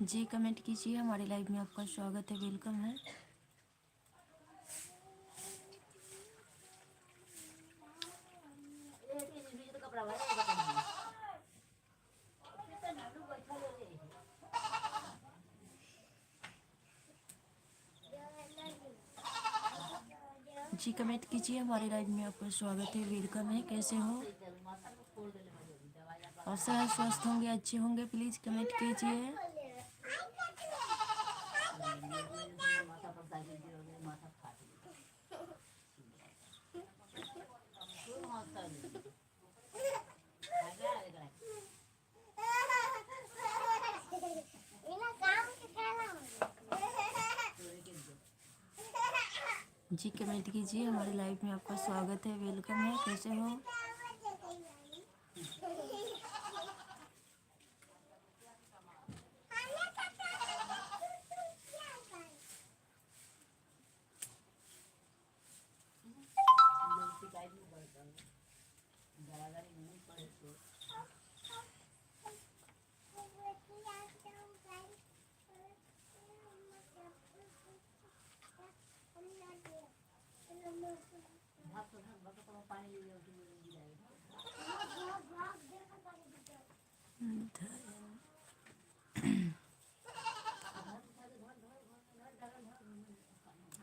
जी comment कीजिए, हमारे live में आपका स्वागत है, वेलकम है। जी कमेंट कीजिए, हमारे लाइव में आपका स्वागत है, वेलकम है। कैसे हो? आशा है स्वस्थ होंगे, अच्छे होंगे। प्लीज़ कमेंट कीजिए। जी कमेंट कीजिए, हमारे लाइव में आपका स्वागत है, वेलकम है। कैसे हो?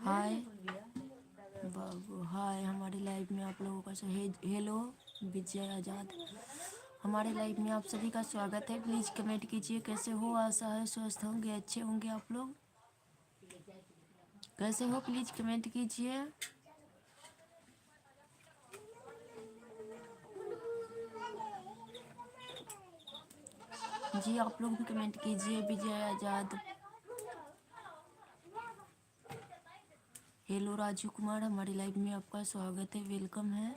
हाय बाबू, हाय। हमारे लाइव में आप लोगों का हेलो विजय आज़ाद। हमारे लाइव में आप सभी का स्वागत है। प्लीज़ कमेंट कीजिए, कैसे हो? आशा है स्वस्थ होंगे, अच्छे होंगे आप लोग। कैसे हो? प्लीज़ कमेंट कीजिए। जी आप लोग भी कमेंट कीजिए। विजय आज़ाद, हेलो राजू कुमार, हमारी लाइव में आपका स्वागत है, वेलकम है।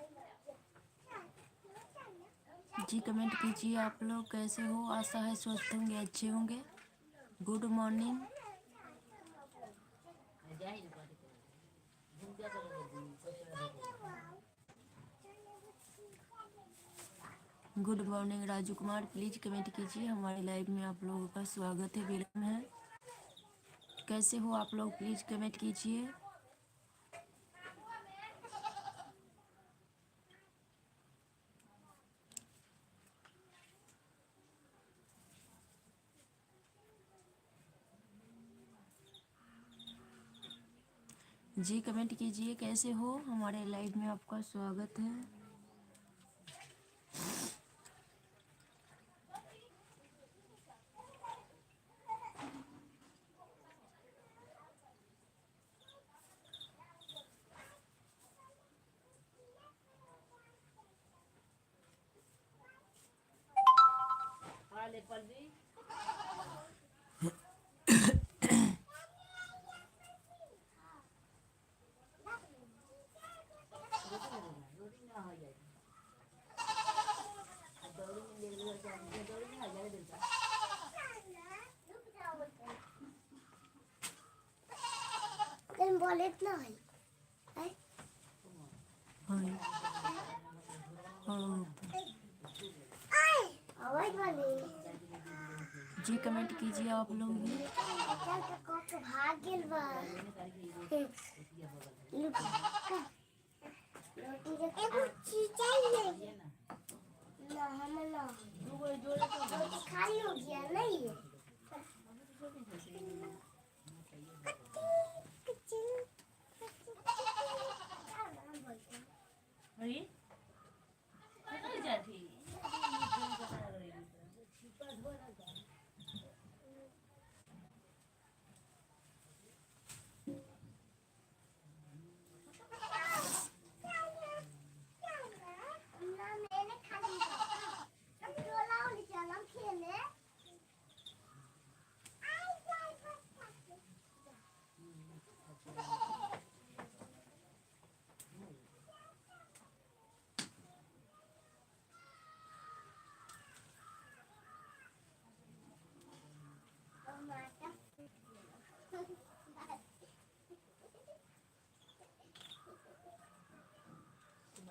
जी कमेंट कीजिए, आप लोग कैसे हो? आशा है स्वस्थ होंगे, अच्छे होंगे। Good morning. Good morning Raju Kumar, please comment कीजिए। हमारे लाइव में आप लोगों का स्वागत है, वेलकम है। कैसे हो आप लोग? प्लीज़ कमेंट कीजिए। जी कमेंट कीजिए, कैसे हो? हमारे लाइव में आपका स्वागत है। जी कमेंट कीजिए आप लोग भी। खाली हो गया नहीं।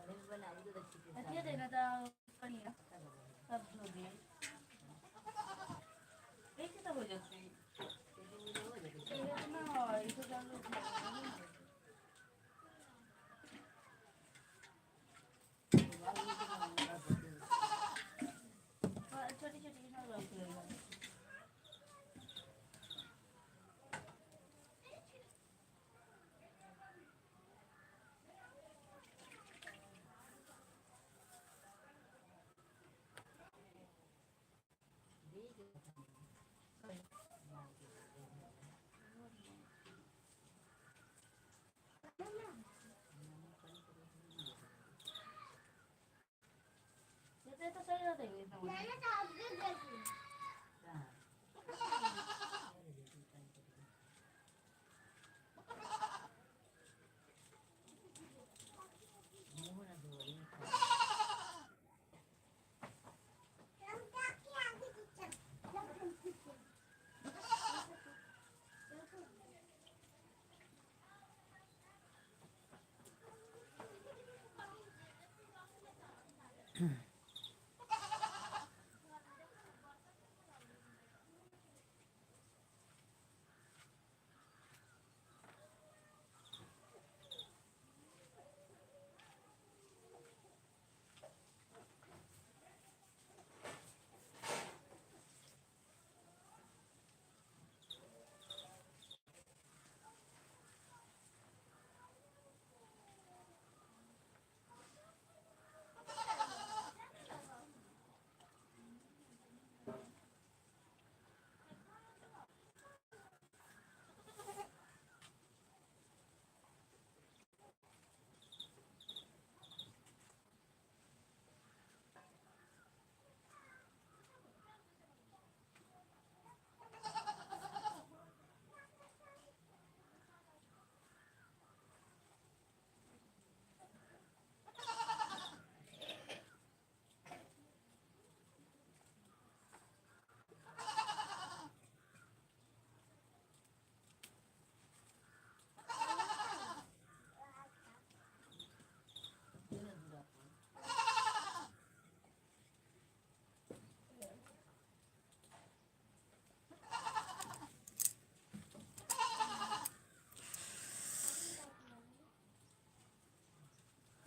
अच्छा देना था करिए सब लोग एक ही तो हो जाते हैं ये ना इसे डालो छोटी छोटी ना रख लेना ये तो सही रहता है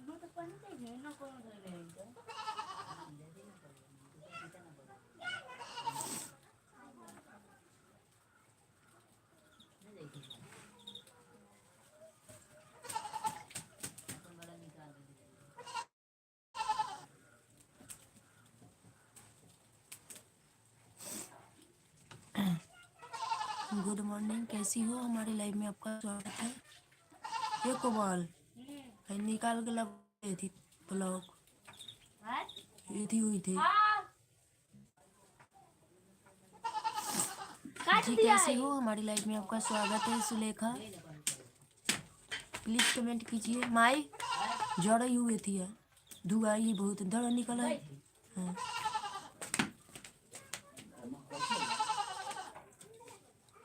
no te pones de no con good morning, कैसी हो? हमारे लाइव में आपका स्वागत है। ये कोमल निकाल के लग थी ब्लॉग ये थी हुई थी जी, कैसे हो? हमारी लाइव में आपका स्वागत है। सुलेखा प्लीज कमेंट कीजिए। माई जड़ ही हुई थी धुआई बहुत दड़ निकल है। हाँ।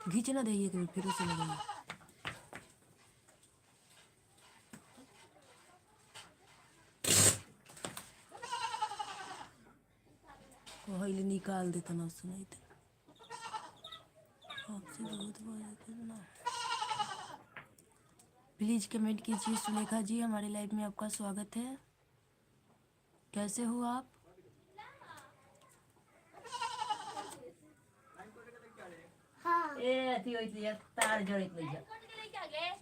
घींचना दे कभी फिर उसे लगेगा पहले निकाल देता ना सुनाई आपसे बहुत ना। प्लीज कमेंट कीजिए। सुलेखा जी, हमारे लाइव में आपका स्वागत है। कैसे हो आप? ए अथी होइत लिया तार जोड़ित लिया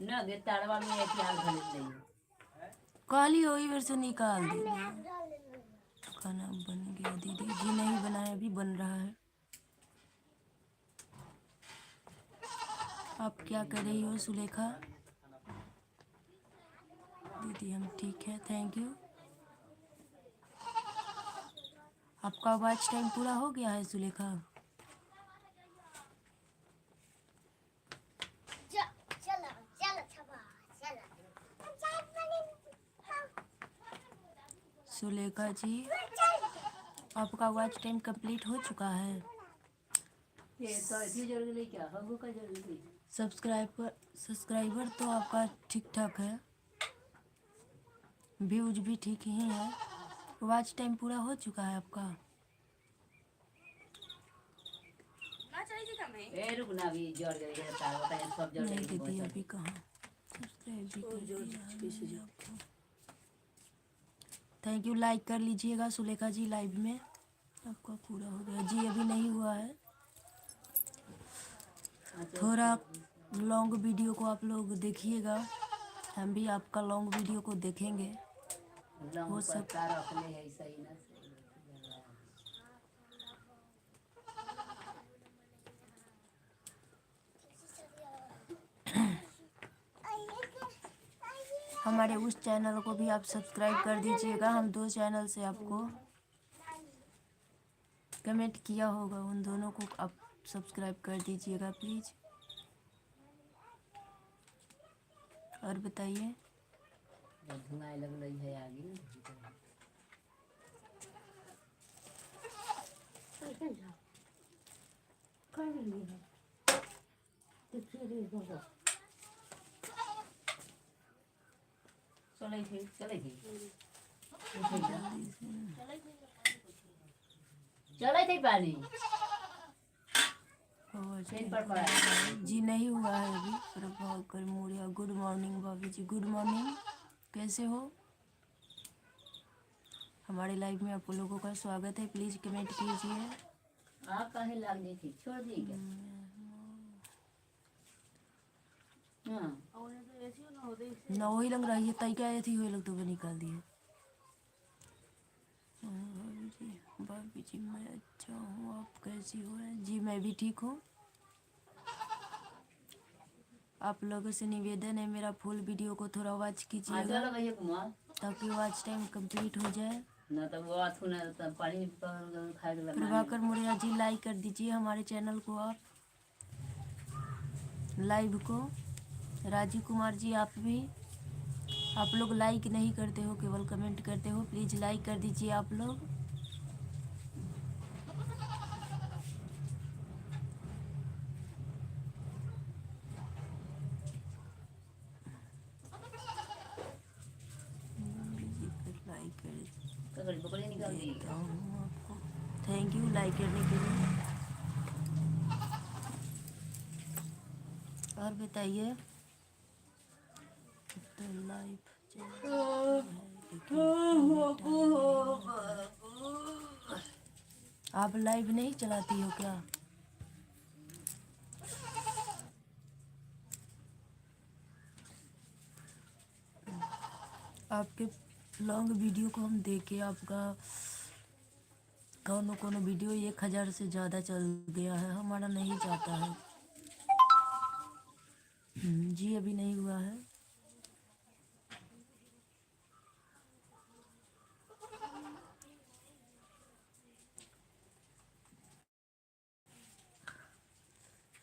न गे तारवा में अथी आग धरत लिया काली वही वेर से निकाल दे। खाना बन गया दीदी जी? नहीं बनाया, अभी बन रहा है। आप क्या कर रही हो सुलेखा? दीदी हम ठीक है, थैंक यू। आपका वॉच टाइम पूरा हो गया है सुलेखा? सुलेखा जी, आपका वॉच टाइम कंप्लीट हो चुका है। ये तो इतनी जल्दी क्या हमको का जल्दी सब्सक्राइबर तो आपका ठीक ठाक है। व्यूज भी ठीक ही है। वॉच टाइम पूरा हो चुका है आपका? ए रुक ना, अभी जड़ गई तार होता है, सब जड़ नहीं गई दीदी बहुत अभी कहाँ, सब्सक्राइब भी कर दिया है मैंने आपको। थैंक यू, लाइक कर लीजिएगा सुलेखा जी लाइव में। आपका पूरा हो गया जी, अभी नहीं हुआ है। थोड़ा लॉन्ग वीडियो को आप लोग देखिएगा, हम भी आपका लॉन्ग वीडियो को देखेंगे। हो सब रखले है सही ना सही। हमारे उस चैनल को भी आप सब्सक्राइब कर दीजिएगा। हम 2 चैनल से आपको कमेंट किया होगा, उन दोनों को आप सब्सक्राइब कर दीजिएगा प्लीज़। और बताइए, धुआं लग रही है आगे। चले थे पानी जी नहीं हुआ है अभी। प्रभाकर मौर्य, गुड मॉर्निंग भाभी जी, गुड मॉर्निंग, कैसे हो? हमारे लाइव में आप लोगों का स्वागत है, प्लीज़ कमेंट कीजिए। आप कहे लग गई थी, छोड़ दी क्या? हाँ ना वही लग रही है, तय क्या थी वही लग तो वो निकाल दिए। भाभी जी मैं अच्छा हूँ, आप कैसी हो? जी मैं भी ठीक हूँ। आप लोगों से निवेदन है, मेरा फुल वीडियो को थोड़ा वॉच कीजिएगा ताकि वॉच टाइम कंप्लीट हो जाए। ना तो वो आथू ना तो पानी खाए के प्रभाकर मौर्य जी लाइक कर दीजिए हमारे चैनल को, आप लाइव को। राजीव कुमार जी आप भी, आप लोग लाइक नहीं करते हो, केवल कमेंट करते हो, प्लीज़ लाइक कर दीजिए आप लोग। लाइक कर बकरी निकाल दी। देता हूँ आपको, थैंक यू लाइक करने के लिए। और बताइए, तो लाइव आप लाइव नहीं चलाती हो क्या? आपके लॉन्ग वीडियो को हम देखे, आपका कोनो वीडियो 1000 से ज़्यादा चल गया है, हमारा नहीं जाता है। जी अभी नहीं हुआ है।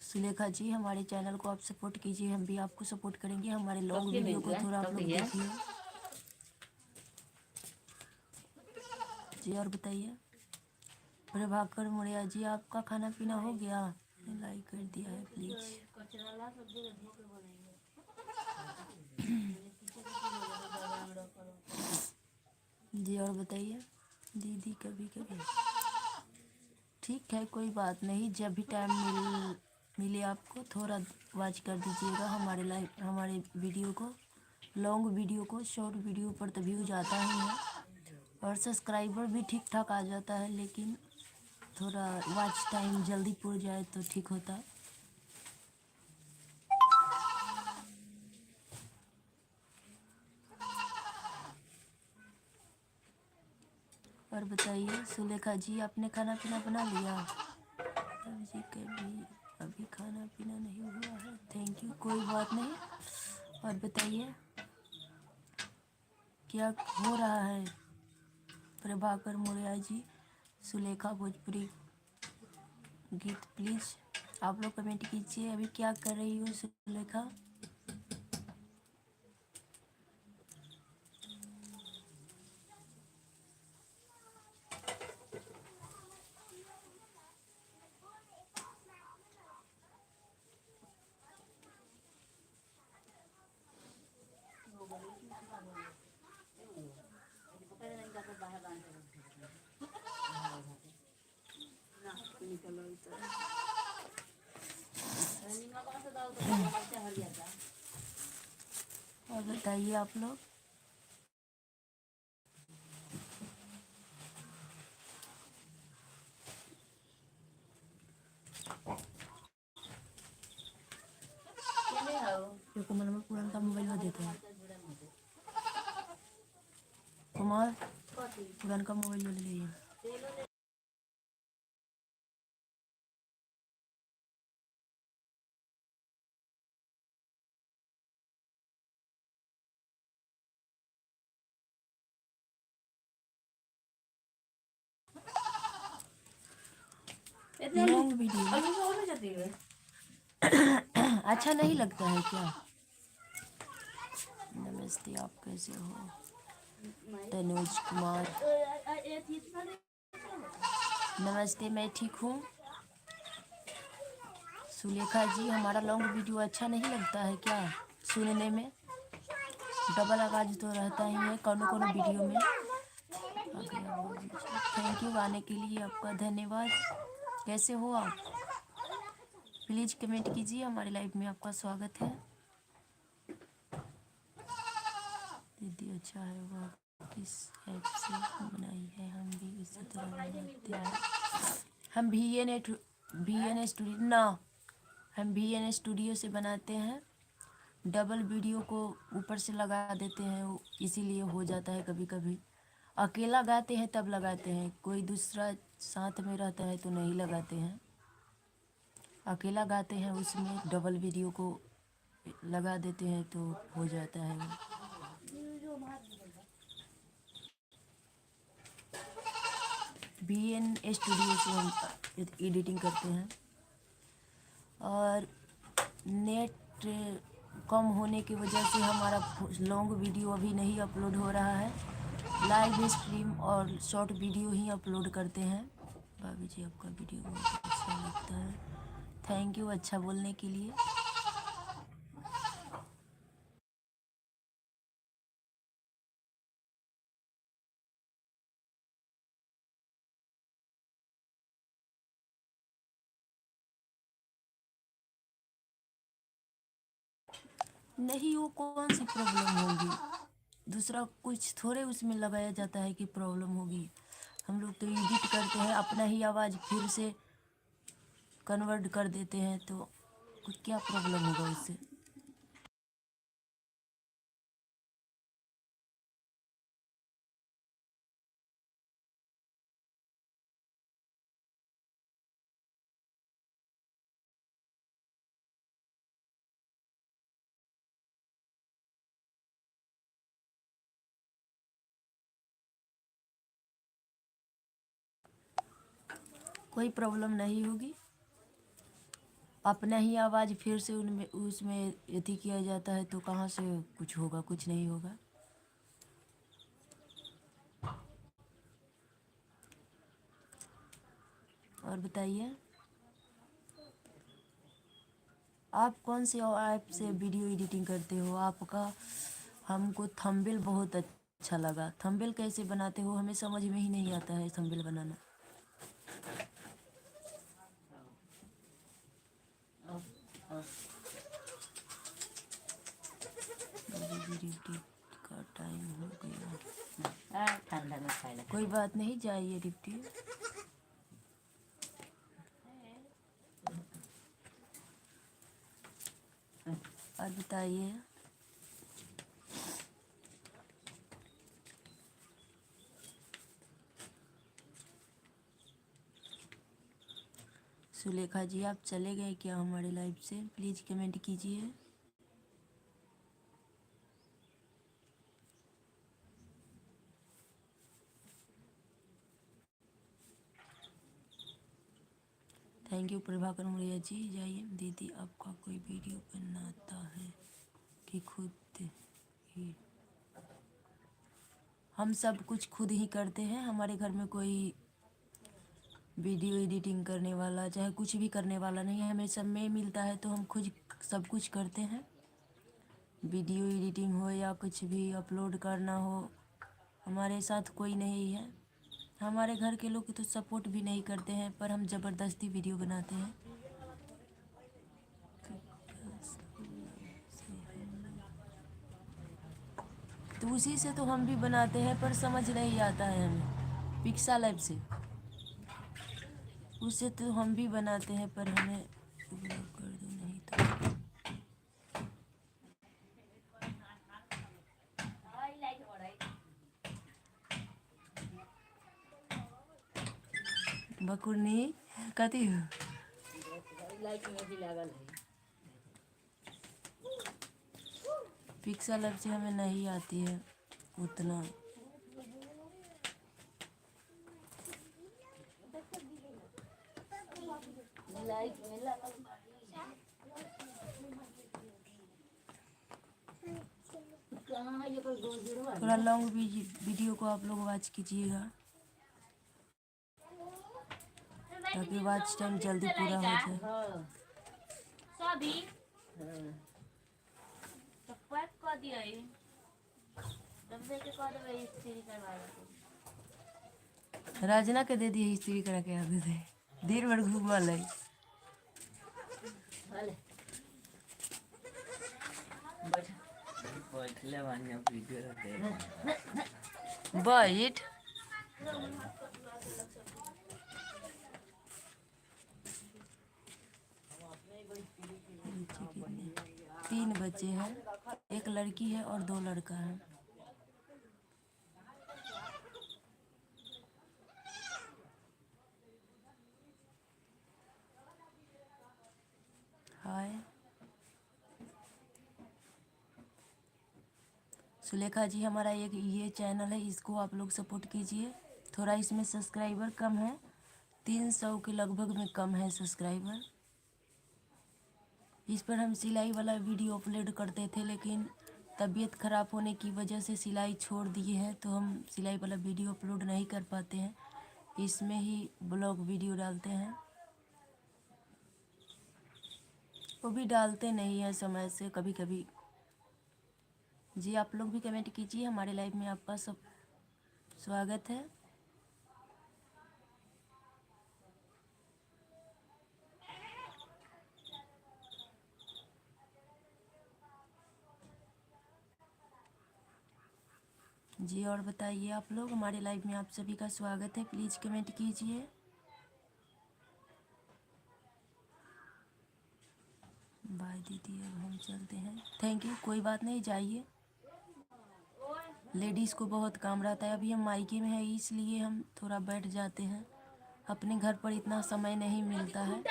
सुलेखा जी हमारे चैनल को आप सपोर्ट कीजिए, हम भी आपको सपोर्ट करेंगे। हमारे लॉन्ग वीडियो को थोड़ा आप लोग देखिए जी। और बताइए, प्रभाकर मौर्य जी आपका खाना पीना हो गया? लाइक कर दिया है प्लीज जी। और बताइए दीदी, कभी कभी ठीक है, कोई बात नहीं, जब भी टाइम मिले आपको थोड़ा वॉच कर दीजिएगा हमारे वीडियो को, लॉन्ग वीडियो को। शॉर्ट वीडियो पर तो व्यूज आता ही है और सब्सक्राइबर भी ठीक ठाक आ जाता है, लेकिन थोड़ा वॉच टाइम जल्दी पूरा जाए तो ठीक होता। और बताइए सुलेखा जी, आपने खाना पीना बना लिया? जी कभी अभी खाना पीना नहीं हुआ है, थैंक यू, कोई बात नहीं। और बताइए क्या हो रहा है? प्रभाकर मौर्य जी, सुलेखा भोजपुरी गीत प्लीज़ आप लोग कमेंट कीजिए। अभी क्या कर रही हो सुलेखा? और बताइए आप लोग। कुमार में पुरान का मोबाइल में देते हैं। कुमार पुरान का मोबाइल ले लीजिए। लॉन्ग वीडियो अच्छा नहीं लगता है क्या? नमस्ते, आप कैसे हो? तनुज कुमार नमस्ते, मैं ठीक हूँ। सुलेखा जी, हमारा लॉन्ग वीडियो अच्छा नहीं लगता है क्या सुनने में? डबल आवाज तो रहता ही है कोनो कोनो वीडियो में। थैंक यू आने के लिए, आपका धन्यवाद। कैसे हो आप? प्लीज़ कमेंट कीजिए, हमारे लाइव में आपका स्वागत है। दीदी अच्छा है, वह किस ऐप से बनाई है? हम भी इसी तरह बनाते हैं। हम VN स्टूडियो ना हम VN स्टूडियो से बनाते हैं। डबल वीडियो को ऊपर से लगा देते हैं, इसीलिए हो जाता है कभी कभी। अकेला गाते हैं तब लगाते हैं, कोई दूसरा साथ में रहता है तो नहीं लगाते हैं। अकेला गाते हैं उसमें डबल वीडियो को लगा देते हैं तो हो जाता है वो। VN स्टूडियो से हम एडिटिंग करते हैं। और नेट कम होने की वजह से हमारा लॉन्ग वीडियो अभी नहीं अपलोड हो रहा है। लाइव स्ट्रीम और शॉर्ट वीडियो ही अपलोड करते हैं। भाभी जी, आपका वीडियो बहुत अच्छा लगता है। थैंक यू अच्छा बोलने के लिए। नहीं, वो कौन सी प्रॉब्लम होगी? दूसरा कुछ थोड़े उसमें लगाया जाता है कि प्रॉब्लम होगी। हम लोग तो एडिट करते हैं, अपना ही आवाज़ फिर से कन्वर्ट कर देते हैं, तो क्या प्रॉब्लम होगा उससे? कोई प्रॉब्लम नहीं होगी। अपना ही आवाज़ फिर से उनमें उसमें यदि किया जाता है तो कहाँ से कुछ होगा? कुछ नहीं होगा। और बताइए, आप कौन से ऐप से वीडियो एडिटिंग करते हो? आपका हमको थंबनेल बहुत अच्छा लगा। थंबनेल कैसे बनाते हो? हमें समझ में ही नहीं आता है थंबनेल बनाना। अभी ड्यूटी का टाइम हो गया। ठंडा में खाए लगा। कोई बात नहीं, जाइए ड्यूटी। और बताइए, सुलेखा जी आप चले गए क्या हमारे लाइव से? प्लीज़ कमेंट कीजिए। थैंक यू प्रभाकर मुड़िया जी, जाइए। दीदी आपका कोई वीडियो बनाता है कि खुद ही? हम सब कुछ खुद ही करते हैं। हमारे घर में कोई वीडियो एडिटिंग करने वाला चाहे कुछ भी करने वाला नहीं है। हमें समय मिलता है तो हम खुद सब कुछ करते हैं। वीडियो एडिटिंग हो या कुछ भी अपलोड करना हो, हमारे साथ कोई नहीं है। हमारे घर के लोग तो सपोर्ट भी नहीं करते हैं, पर हम ज़बरदस्ती वीडियो बनाते हैं। तो उसी से तो हम भी बनाते हैं, पर समझ नहीं आता है हमें। पिक्सा लैब से उससे तो हम भी बनाते हैं, पर हमें ब्लॉक कर दो नहीं तो। बकुरनी कथी हो? लाइट में भी लागल है। पिक्सा लैब से हमें नहीं आती है उतना। लाइट में लागल कहाँ है ये कोई गोजरू है? थोड़ा लॉन्ग वीडियो को आप लोग वॉच कीजिएगा, ताकि वॉच टाइम जल्दी पूरा हो जाए। हाँ सभी हाँ तो पैक कर दिया है तब से के कर देबे इस्त्री करवा दे। राजना के दे दिए इस्त्री करा के आगे थे, दिन भर घूमल है। भले बैठ बैठले बानी वीडियो देख बैठ। तीन बच्चे हैं, एक लड़की है और 2 लड़का है। हाय सुलेखा जी, हमारा एक ये चैनल है, इसको आप लोग सपोर्ट कीजिए। थोड़ा इसमें सब्सक्राइबर कम है, 300 के लगभग में कम है सब्सक्राइबर। इस पर हम सिलाई वाला वीडियो अपलोड करते थे, लेकिन तबीयत ख़राब होने की वजह से सिलाई छोड़ दिए हैं, तो हम सिलाई वाला वीडियो अपलोड नहीं कर पाते हैं। इसमें ही ब्लॉग वीडियो डालते हैं, वो भी डालते नहीं हैं समय से, कभी कभी। जी आप लोग भी कमेंट कीजिए, हमारे लाइव में आपका सब स्वागत है। जी और बताइए आप लोग, हमारे लाइव में आप सभी का स्वागत है, प्लीज़ कमेंट कीजिए। बाय दीदी, अब हम चलते हैं। थैंक यू, कोई बात नहीं, जाइए। लेडीज़ को बहुत काम रहता है, अभी हम मायके में हैं इसलिए हम थोड़ा बैठ जाते हैं, अपने घर पर इतना समय नहीं मिलता है।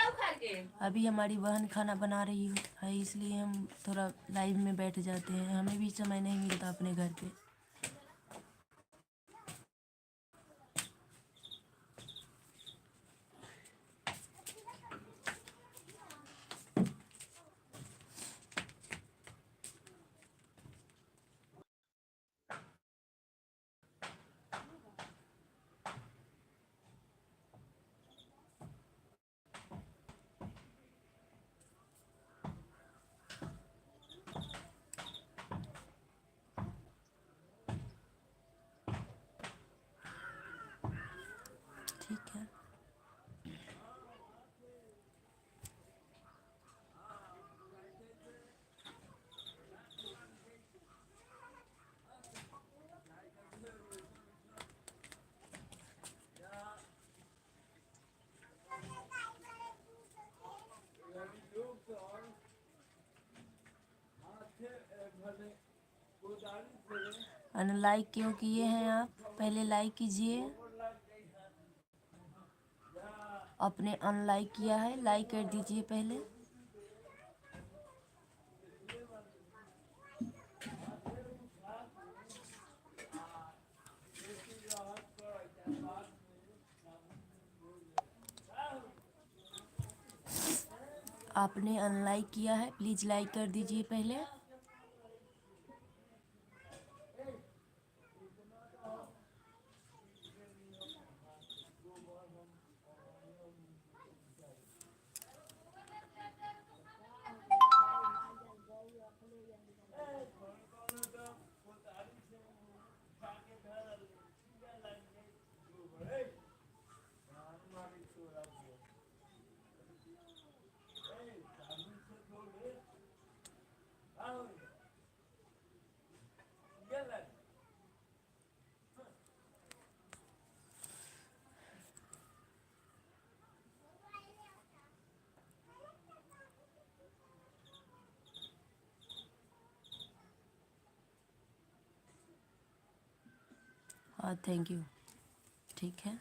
अभी हमारी बहन खाना बना रही है, इसलिए हम थोड़ा लाइव में बैठ जाते हैं, हमें भी समय नहीं मिलता अपने घर पे। ठीक है, अनलाइक क्यों किए हैं आप? पहले लाइक कीजिए। आपने अनलाइक किया है, लाइक कर दीजिए पहले। आपने अनलाइक किया है, प्लीज़ लाइक कर दीजिए पहले। Thank you. ठीक है।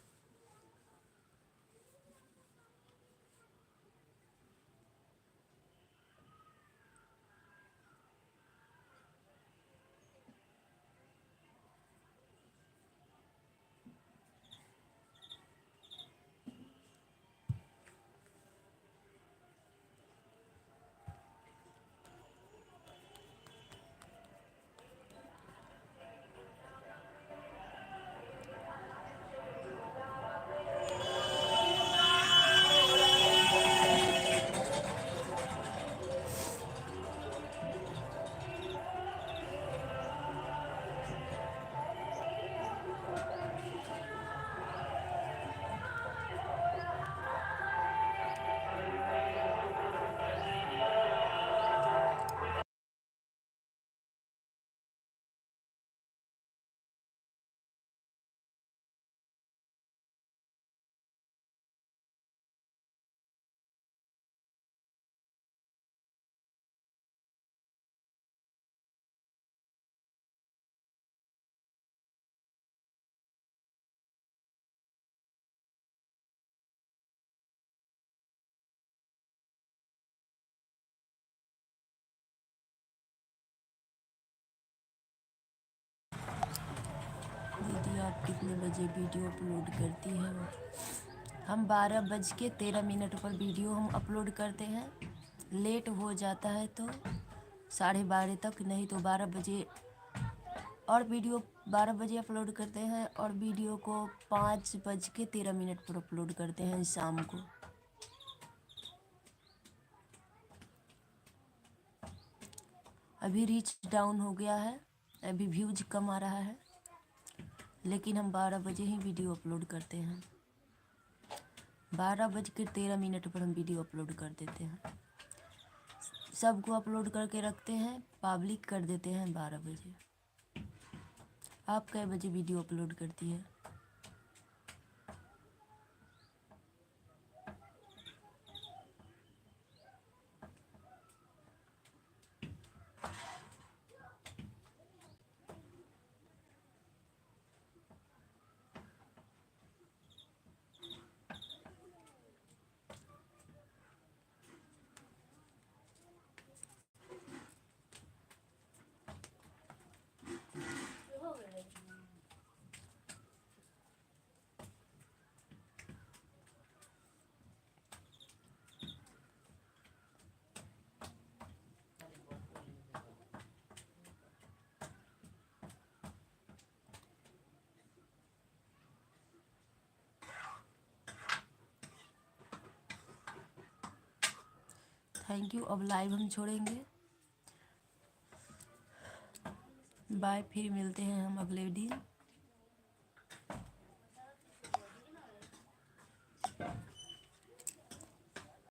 दीदी आप कितने बजे वीडियो अपलोड करती हैं? हम 12:13 पर वीडियो हम अपलोड करते हैं। लेट हो जाता है तो 12:30 तक, नहीं तो 12 बजे। और वीडियो 12 बजे अपलोड करते हैं और वीडियो को 5:13 पर अपलोड करते हैं शाम को। अभी रीच डाउन हो गया है, अभी व्यूज कम आ रहा है, लेकिन हम 12 बजे ही वीडियो अपलोड करते हैं। 12:13 पर हम वीडियो अपलोड कर देते हैं। सबको अपलोड करके रखते हैं, पब्लिक कर देते हैं 12 बजे। आप कै बजे वीडियो अपलोड करती है? Thank you. अब लाइव हम छोड़ेंगे। बाय, फिर मिलते हैं हम अगले दिन।